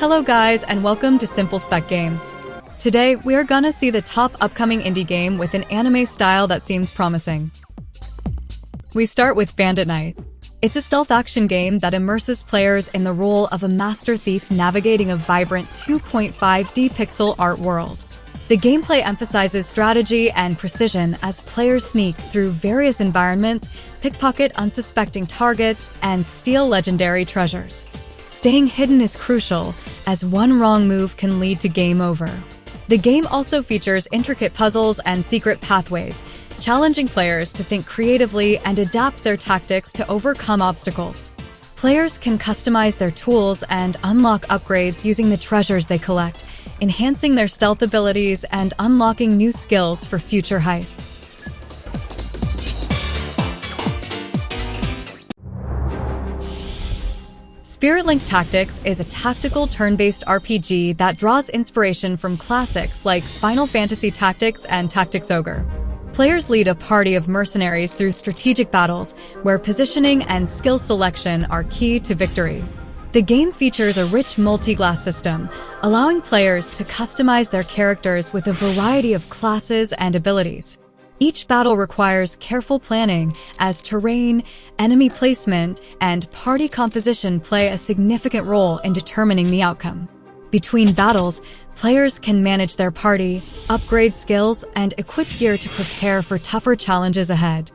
Hello guys, and welcome to Simple Spec Games. Today, we are gonna see the top upcoming indie game with an anime style that seems promising. We start with Bandit Knight. It's a stealth action game that immerses players in the role of a master thief navigating a vibrant 2.5D pixel art world. The gameplay emphasizes strategy and precision as players sneak through various environments, pickpocket unsuspecting targets, and steal legendary treasures. Staying hidden is crucial, as one wrong move can lead to game over. The game also features intricate puzzles and secret pathways, challenging players to think creatively and adapt their tactics to overcome obstacles. Players can customize their tools and unlock upgrades using the treasures they collect, enhancing their stealth abilities and unlocking new skills for future heists. Spiritlink Tactics is a tactical turn-based RPG that draws inspiration from classics like Final Fantasy Tactics and Tactics Ogre. Players lead a party of mercenaries through strategic battles, where positioning and skill selection are key to victory. The game features a rich multi-class system, allowing players to customize their characters with a variety of classes and abilities. Each battle requires careful planning, as terrain, enemy placement, and party composition play a significant role in determining the outcome. Between battles, players can manage their party, upgrade skills, and equip gear to prepare for tougher challenges ahead.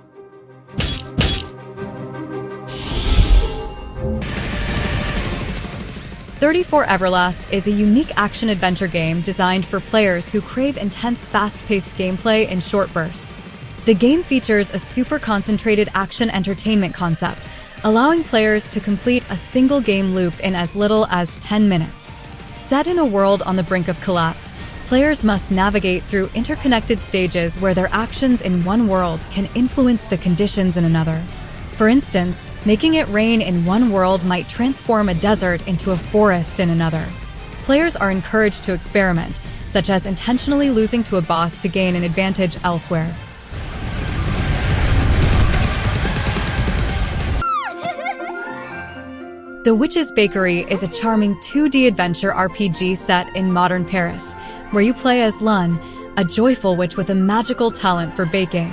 '34 Everlast is a unique action-adventure game designed for players who crave intense, fast-paced gameplay in short bursts. The game features a super-concentrated action entertainment concept, allowing players to complete a single game loop in as little as 10 minutes. Set in a world on the brink of collapse, players must navigate through interconnected stages where their actions in one world can influence the conditions in another. For instance, making it rain in one world might transform a desert into a forest in another. Players are encouraged to experiment, such as intentionally losing to a boss to gain an advantage elsewhere. The Witch's Bakery is a charming 2D adventure RPG set in modern Paris, where you play as Lun, a joyful witch with a magical talent for baking.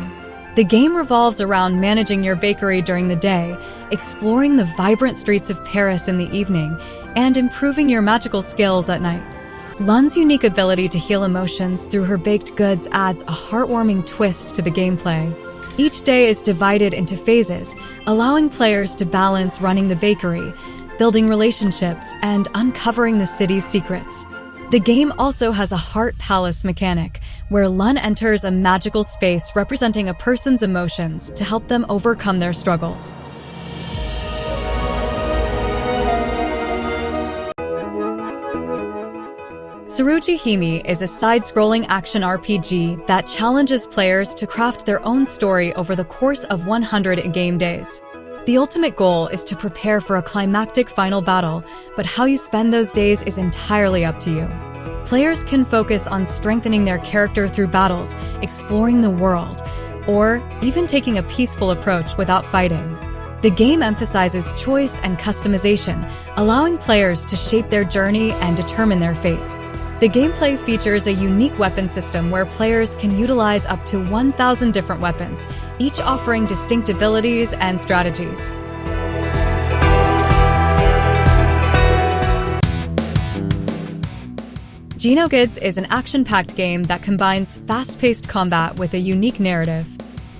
The game revolves around managing your bakery during the day, exploring the vibrant streets of Paris in the evening, and improving your magical skills at night. Lun's unique ability to heal emotions through her baked goods adds a heartwarming twist to the gameplay. Each day is divided into phases, allowing players to balance running the bakery, building relationships, and uncovering the city's secrets. The game also has a heart palace mechanic, where Lun enters a magical space representing a person's emotions to help them overcome their struggles. TSURUGIHIME is a side-scrolling action RPG that challenges players to craft their own story over the course of 100 game days. The ultimate goal is to prepare for a climactic final battle, but how you spend those days is entirely up to you. Players can focus on strengthening their character through battles, exploring the world, or even taking a peaceful approach without fighting. The game emphasizes choice and customization, allowing players to shape their journey and determine their fate. The gameplay features a unique weapon system where players can utilize up to 1,000 different weapons, each offering distinct abilities and strategies. Genokids is an action-packed game that combines fast-paced combat with a unique narrative.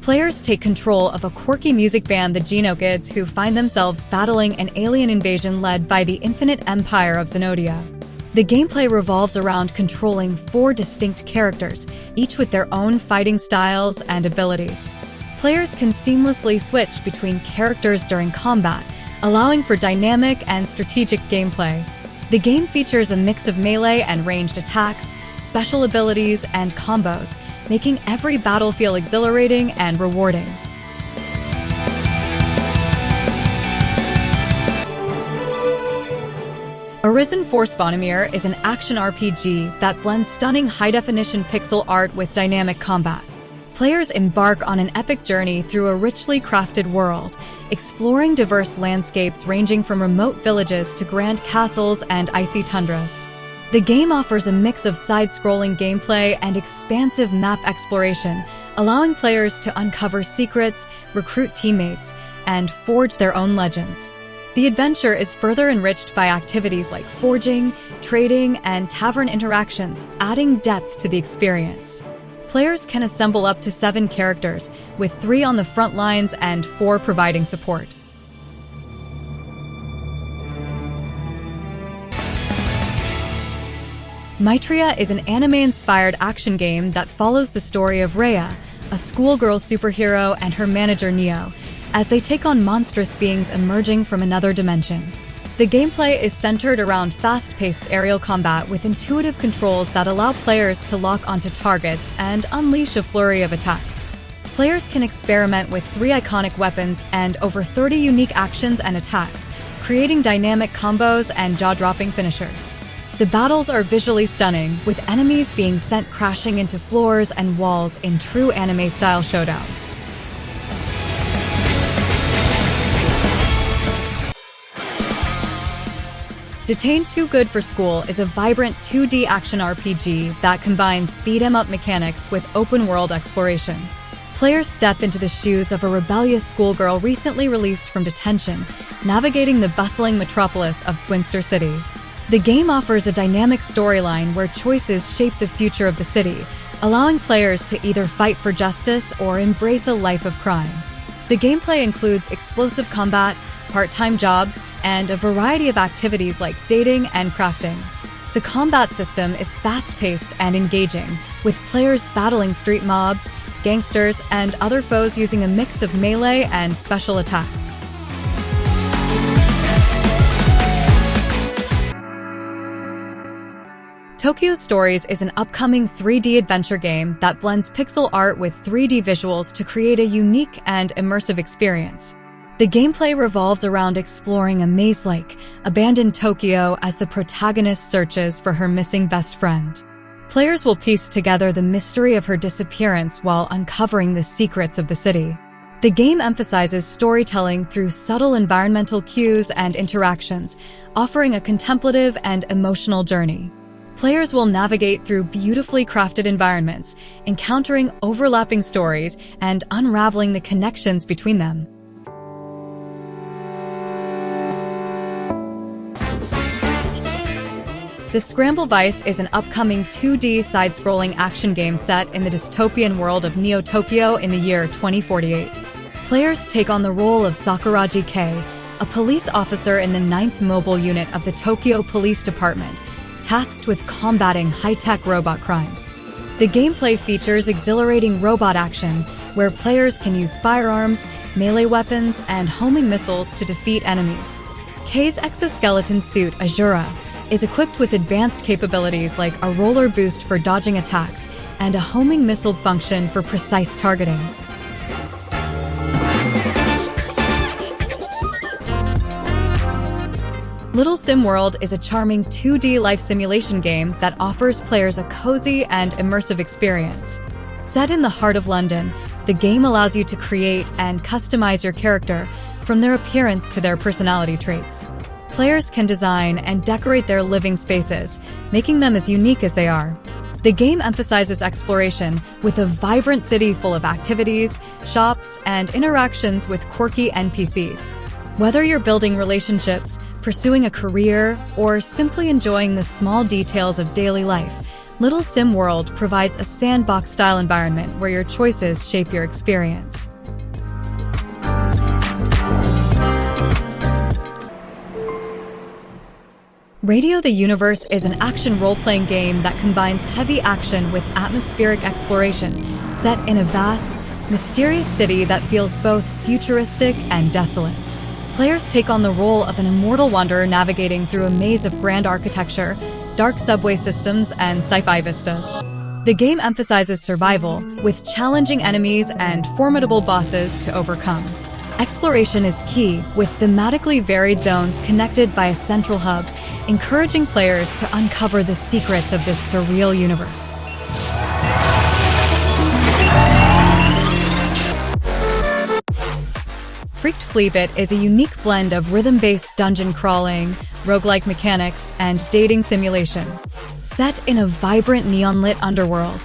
Players take control of a quirky music band, the Genokids, who find themselves battling an alien invasion led by the infinite empire of Zenodia. The gameplay revolves around controlling 4 distinct characters, each with their own fighting styles and abilities. Players can seamlessly switch between characters during combat, allowing for dynamic and strategic gameplay. The game features a mix of melee and ranged attacks, special abilities, and combos, making every battle feel exhilarating and rewarding. Arisen Force Vonimir is an action RPG that blends stunning high-definition pixel art with dynamic combat. Players embark on an epic journey through a richly crafted world, exploring diverse landscapes ranging from remote villages to grand castles and icy tundras. The game offers a mix of side-scrolling gameplay and expansive map exploration, allowing players to uncover secrets, recruit teammates, and forge their own legends. The adventure is further enriched by activities like forging, trading, and tavern interactions, adding depth to the experience. Players can assemble up to 7 characters, with 3 on the front lines and 4 providing support. MIGHTREYA is an anime-inspired action game that follows the story of Rhea, a schoolgirl superhero, and her manager Neo, as they take on monstrous beings emerging from another dimension. The gameplay is centered around fast-paced aerial combat with intuitive controls that allow players to lock onto targets and unleash a flurry of attacks. Players can experiment with 3 iconic weapons and over 30 unique actions and attacks, creating dynamic combos and jaw-dropping finishers. The battles are visually stunning, with enemies being sent crashing into floors and walls in true anime-style showdowns. Detained Too Good for School is a vibrant 2D action RPG that combines beat-em-up mechanics with open-world exploration. Players step into the shoes of a rebellious schoolgirl recently released from detention, navigating the bustling metropolis of Swinster City. The game offers a dynamic storyline where choices shape the future of the city, allowing players to either fight for justice or embrace a life of crime. The gameplay includes explosive combat, part-time jobs, and a variety of activities like dating and crafting. The combat system is fast-paced and engaging, with players battling street mobs, gangsters, and other foes using a mix of melee and special attacks. Tokyo Stories is an upcoming 3D adventure game that blends pixel art with 3D visuals to create a unique and immersive experience. The gameplay revolves around exploring a maze-like, abandoned Tokyo as the protagonist searches for her missing best friend. Players will piece together the mystery of her disappearance while uncovering the secrets of the city. The game emphasizes storytelling through subtle environmental cues and interactions, offering a contemplative and emotional journey. Players will navigate through beautifully crafted environments, encountering overlapping stories and unraveling the connections between them. The Scramble Vice is an upcoming 2D side-scrolling action game set in the dystopian world of Neo-Tokyo in the year 2048. Players take on the role of SacriFire, a police officer in the 9th Mobile Unit of the Tokyo Police Department, tasked with combating high-tech robot crimes. The gameplay features exhilarating robot action, where players can use firearms, melee weapons, and homing missiles to defeat enemies. Kei's exoskeleton suit, Azura, is equipped with advanced capabilities like a roller boost for dodging attacks and a homing missile function for precise targeting. Little Sim World is a charming 2D life simulation game that offers players a cozy and immersive experience. Set in the heart of London, the game allows you to create and customize your character, from their appearance to their personality traits. Players can design and decorate their living spaces, making them as unique as they are. The game emphasizes exploration, with a vibrant city full of activities, shops, and interactions with quirky NPCs. Whether you're building relationships, pursuing a career, or simply enjoying the small details of daily life, Little Sim World provides a sandbox-style environment where your choices shape your experience. Radio the Universe is an action role-playing game that combines heavy action with atmospheric exploration, set in a vast, mysterious city that feels both futuristic and desolate. Players take on the role of an immortal wanderer navigating through a maze of grand architecture, dark subway systems, and sci-fi vistas. The game emphasizes survival, with challenging enemies and formidable bosses to overcome. Exploration is key, with thematically varied zones connected by a central hub, encouraging players to uncover the secrets of this surreal universe. Freaked Fleapit is a unique blend of rhythm-based dungeon crawling, roguelike mechanics, and dating simulation. Set in a vibrant neon-lit underworld,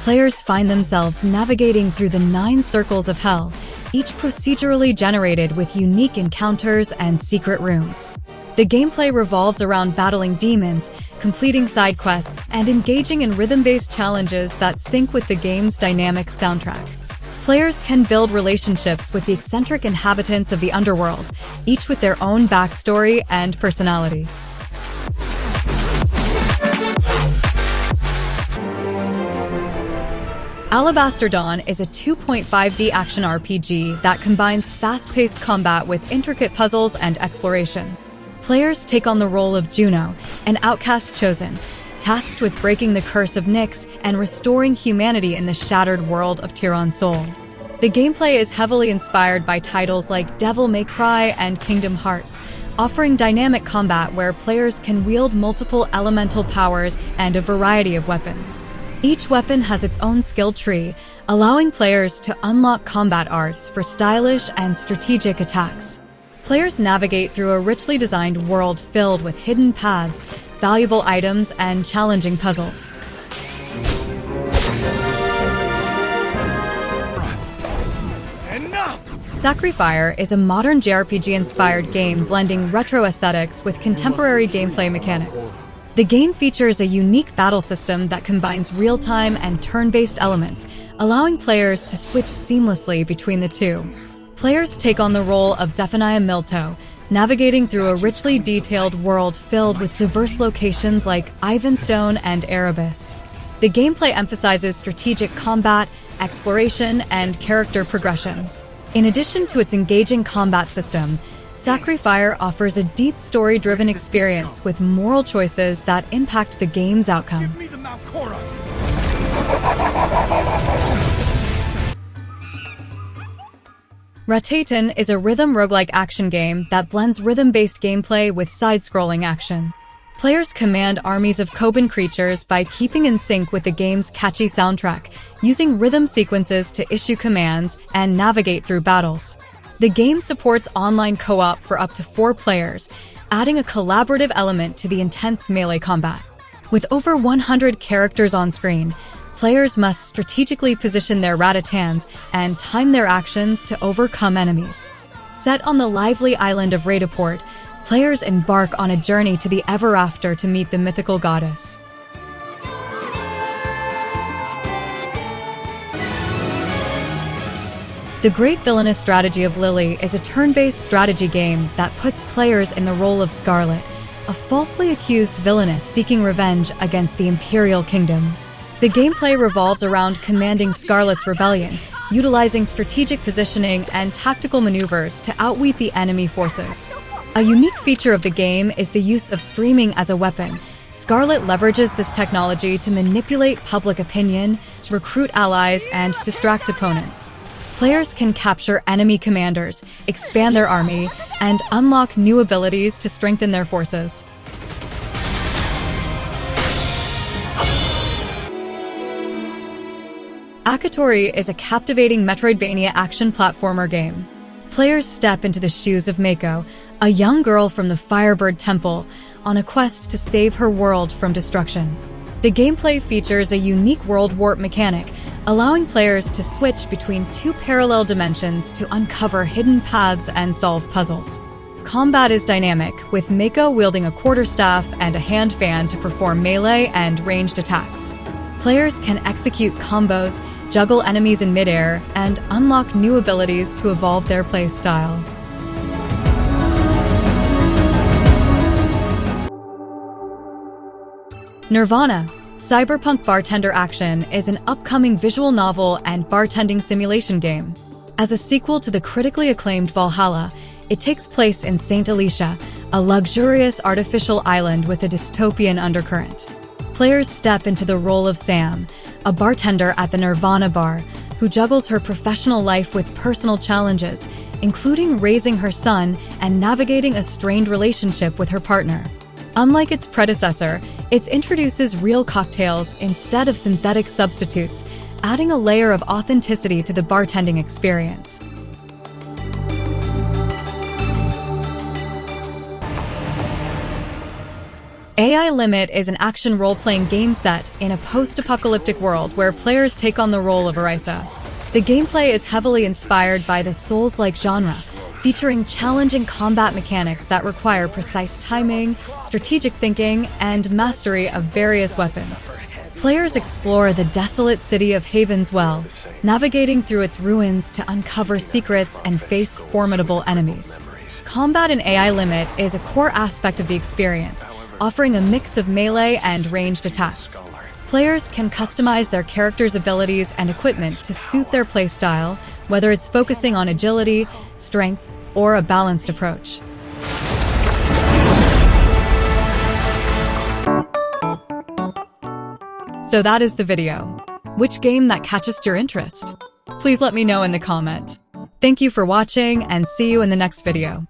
players find themselves navigating through the 9 circles of hell, each procedurally generated with unique encounters and secret rooms. The gameplay revolves around battling demons, completing side quests, and engaging in rhythm-based challenges that sync with the game's dynamic soundtrack. Players can build relationships with the eccentric inhabitants of the underworld, each with their own backstory and personality. Alabaster Dawn is a 2.5D action RPG that combines fast-paced combat with intricate puzzles and exploration. Players take on the role of Juno, an outcast chosen, tasked with breaking the curse of Nyx and restoring humanity in the shattered world of Tyron's soul. The gameplay is heavily inspired by titles like Devil May Cry and Kingdom Hearts, offering dynamic combat where players can wield multiple elemental powers and a variety of weapons. Each weapon has its own skill tree, allowing players to unlock combat arts for stylish and strategic attacks. Players navigate through a richly designed world filled with hidden paths, valuable items, and challenging puzzles. SacriFire is a modern JRPG-inspired game blending retro aesthetics with contemporary gameplay mechanics. The game features a unique battle system that combines real-time and turn-based elements, allowing players to switch seamlessly between the two. Players take on the role of Zephaniah Milto, navigating through a richly detailed world filled with diverse locations like Ivanstone and Erebus. The gameplay emphasizes strategic combat, exploration, and character progression. In addition to its engaging combat system, SacriFire offers a deep story-driven experience with moral choices that impact the game's outcome. Give me the Malcora! Ratatan is a rhythm roguelike action game that blends rhythm-based gameplay with side-scrolling action. Players command armies of Koban creatures by keeping in sync with the game's catchy soundtrack, using rhythm sequences to issue commands and navigate through battles. The game supports online co-op for up to 4 players, adding a collaborative element to the intense melee combat. With over 100 characters on screen, players must strategically position their Ratatans and time their actions to overcome enemies. Set on the lively island of Ratatan, players embark on a journey to the Ever After to meet the mythical goddess. The Great Villainous Strategy of Lily is a turn-based strategy game that puts players in the role of Scarlet, a falsely accused villainess seeking revenge against the Imperial Kingdom. The gameplay revolves around commanding Scarlet's rebellion, utilizing strategic positioning and tactical maneuvers to outwit the enemy forces. A unique feature of the game is the use of streaming as a weapon. Scarlet leverages this technology to manipulate public opinion, recruit allies, and distract opponents. Players can capture enemy commanders, expand their army, and unlock new abilities to strengthen their forces. Akatori is a captivating Metroidvania action platformer game. Players step into the shoes of Mako, a young girl from the Firebird Temple, on a quest to save her world from destruction. The gameplay features a unique world warp mechanic, allowing players to switch between 2 parallel dimensions to uncover hidden paths and solve puzzles. Combat is dynamic, with Mako wielding a quarterstaff and a hand fan to perform melee and ranged attacks. Players can execute combos, juggle enemies in midair, and unlock new abilities to evolve their playstyle. Nirvana, Cyberpunk Bartender Action is an upcoming visual novel and bartending simulation game. As a sequel to the critically acclaimed Valhalla, it takes place in St. Alicia, a luxurious artificial island with a dystopian undercurrent. Players step into the role of Sam, a bartender at the Nirvana bar, who juggles her professional life with personal challenges, including raising her son and navigating a strained relationship with her partner. Unlike its predecessor, it introduces real cocktails instead of synthetic substitutes, adding a layer of authenticity to the bartending experience. AI Limit is an action role-playing game set in a post-apocalyptic world where players take on the role of Arisen. The gameplay is heavily inspired by the Souls-like genre, featuring challenging combat mechanics that require precise timing, strategic thinking, and mastery of various weapons. Players explore the desolate city of Havenswell, navigating through its ruins to uncover secrets and face formidable enemies. Combat in AI Limit is a core aspect of the experience, offering a mix of melee and ranged attacks. Players can customize their character's abilities and equipment to suit their playstyle, whether it's focusing on agility, strength, or a balanced approach. So that is the video. Which game that catches your interest? Please let me know in the comment. Thank you for watching and see you in the next video.